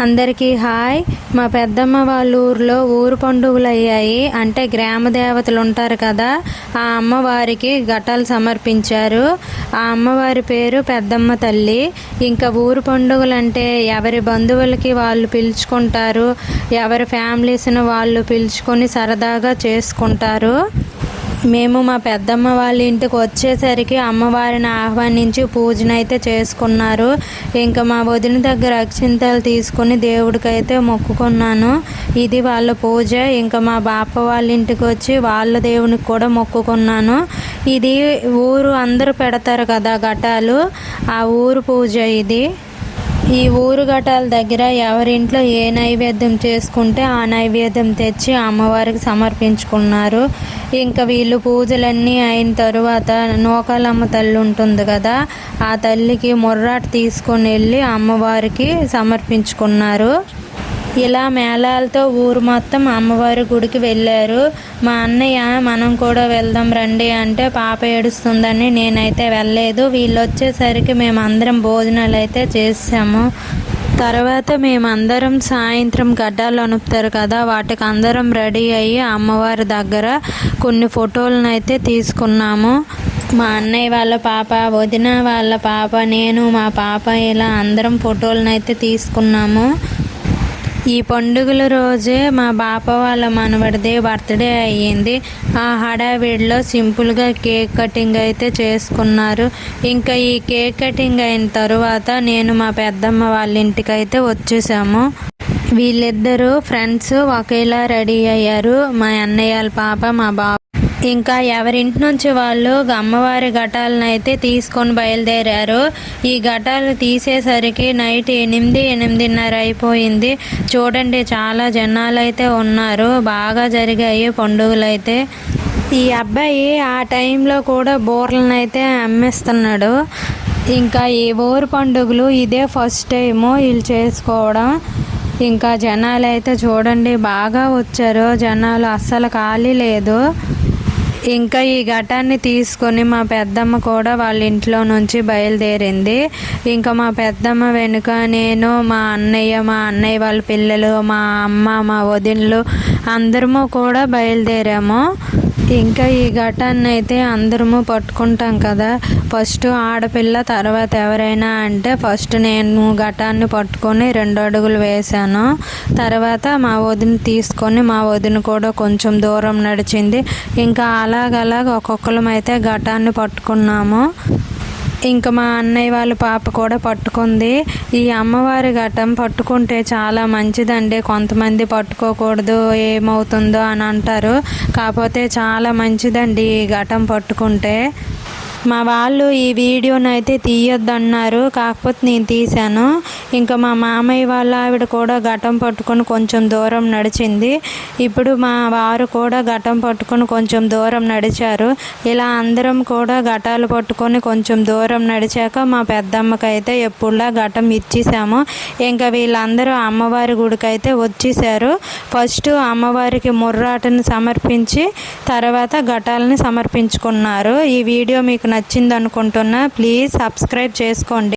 అందరికీ హాయ్. మా పెద్దమ్మ వాళ్ళ ఊర్లో ఊరు పండుగలు అయ్యాయి. అంటే గ్రామ దేవతలు ఉంటారు కదా, ఆ అమ్మవారికి ఘటాలు సమర్పించారు. ఆ అమ్మవారి పేరు పెద్దమ్మ తల్లి. ఇంకా ఊరు పండుగలు అంటే ఎవరి బంధువులకి వాళ్ళు పిలుచుకుంటారు, ఎవరి ఫ్యామిలీస్ని వాళ్ళు పిలుచుకొని సరదాగా చేసుకుంటారు. మేము మా పెద్దమ్మ వాళ్ళ ఇంటికి వచ్చేసరికి అమ్మవారిని ఆహ్వానించి పూజనైతే చేసుకున్నారు. ఇంకా మా వదిన దగ్గర అక్షింతలు తీసుకుని దేవుడికైతే మొక్కుకున్నాను. ఇది వాళ్ళ పూజ. ఇంకా మా బాప వాళ్ళ ఇంటికి వచ్చి వాళ్ళ దేవునికి కూడా మొక్కుకున్నాను. ఇది ఊరు అందరూ పెడతారు కదా ఘటాలు, ఆ ఊరు పూజ ఇది. ఈ ఊరు ఘటాల దగ్గర ఎవరింట్లో ఏ నైవేద్యం చేసుకుంటే ఆ నైవేద్యం తెచ్చి అమ్మవారికి సమర్పించుకున్నారు. ఇంకా వీళ్ళు పూజలన్నీ అయిన తరువాత నూకాలమ్మ తల్లి ఉంటుంది కదా, ఆ తల్లికి ముర్రాట తీసుకొని వెళ్ళి అమ్మవారికి సమర్పించుకున్నారు. ఇలా మేళాలతో ఊరు మొత్తం అమ్మవారి గుడికి వెళ్ళారు. మా అన్నయ్య మనం కూడా వెళ్దాం రండి అంటే పాప ఏడుస్తుందని నేనైతే వెళ్ళలేదు. వీళ్ళు వచ్చేసరికి మేమందరం భోజనాలు అయితే చేసాము. తర్వాత మేమందరం సాయంత్రం గడ్డాలు అనుపుతారు కదా, వాటికి అందరం రెడీ అయ్యి అమ్మవారి దగ్గర కొన్ని ఫోటోలను అయితే తీసుకున్నాము. మా అన్నయ్య వాళ్ళ పాప, వదిన వాళ్ళ పాప, నేను, మా పాప, ఇలా అందరం ఫోటోలను అయితే తీసుకున్నాము. ఈ పండుగల రోజే మా బాప వాళ్ళ మనవడిదే బర్త్డే అయ్యింది. ఆ హడావిడిలో సింపుల్గా కేక్ కటింగ్ అయితే చేసుకున్నారు. ఇంకా ఈ కేక్ కటింగ్ అయిన తరువాత నేను మా పెద్దమ్మ వాళ్ళ ఇంటికి అయితే వచ్చేసాము. వీళ్ళిద్దరూ ఫ్రెండ్స్ ఒకేలా రెడీ అయ్యారు, మా అన్నయ్య వాళ్ళ పాప, మా బాబు. ఇంకా ఎవరింటి నుంచి వాళ్ళు అమ్మవారి ఘటాలను అయితే తీసుకొని బయలుదేరారు. ఈ ఘటాలు తీసేసరికి నైట్ 8-8:30 అయిపోయింది. చూడండి, చాలా జనాలు అయితే ఉన్నారు. బాగా జరిగాయి పండుగలు అయితే. ఈ అబ్బాయి ఆ టైంలో కూడా బూరలను అయితే అమ్మేస్తున్నాడు. ఇంకా ఈ ఊరు పండుగలు ఇదే ఫస్ట్ టైము వీళ్ళు చేసుకోవడం. ఇంకా జనాలు అయితే చూడండి బాగా వచ్చారు. జనాలు అస్సలు ఖాళీ లేదు. ఇంకా ఈ ఘటాన్ని తీసుకొని మా పెద్దమ్మ కూడా వాళ్ళ ఇంట్లో నుంచి బయలుదేరింది. ఇంకా మా పెద్దమ్మ వెనుక నేను, మా అన్నయ్య వాళ్ళ పిల్లలు, మా అమ్మ, మా వదినలు అందరము కూడా బయలుదేరాము. ఇంకా ఈ ఘటాన్ని అయితే అందరము పట్టుకుంటాం కదా, ఫస్ట్ ఆడపిల్ల తర్వాత ఎవరైనా అంటే ఫస్ట్ నేను ఘటాన్ని పట్టుకొని 2 అడుగులు వేశాను. తర్వాత మా వదిన తీసుకొని మా వదిన కూడా కొంచెం దూరం నడిచింది. ఇంకా అలాగ ఒక్కొక్కరం అయితే ఘటాన్ని పట్టుకున్నాము. ఇంకా మా అన్నయ్య వాళ్ళ పాప కూడా పట్టుకుంది. ఈ అమ్మవారి ఘటం పట్టుకుంటే చాలా మంచిదండి. కొంతమంది పట్టుకోకూడదు, ఏమవుతుందో అని అంటారు. కాకపోతే చాలా మంచిదండి ఈ ఘటం పట్టుకుంటే. మా వాళ్ళు ఈ వీడియోని అయితే తీయొద్దన్నారు, కాకపోతే నేను తీశాను. ఇంకా మా మామయ్య వాళ్ళ ఆవిడ కూడా ఘటం పట్టుకొని కొంచెం దూరం నడిచింది. ఇప్పుడు మా వారు కూడా ఘటం పట్టుకొని కొంచెం దూరం నడిచారు. ఇలా అందరం కూడా ఘటాలు పట్టుకొని కొంచెం దూరం నడిచాక మా పెద్దమ్మకి అయితే ఎప్పుడులా ఘటం ఇచ్చేసాము. ఇంకా వీళ్ళందరూ అమ్మవారి గుడికి అయితే వచ్చేసారు. ఫస్ట్ అమ్మవారికి ముర్రాటను సమర్పించి తర్వాత ఘటాలని సమర్పించుకున్నారు. ఈ వీడియో మీకు నచ్చింది అనుకుంటున్నా. ప్లీజ్ సబ్స్క్రైబ్ చేసుకోండి.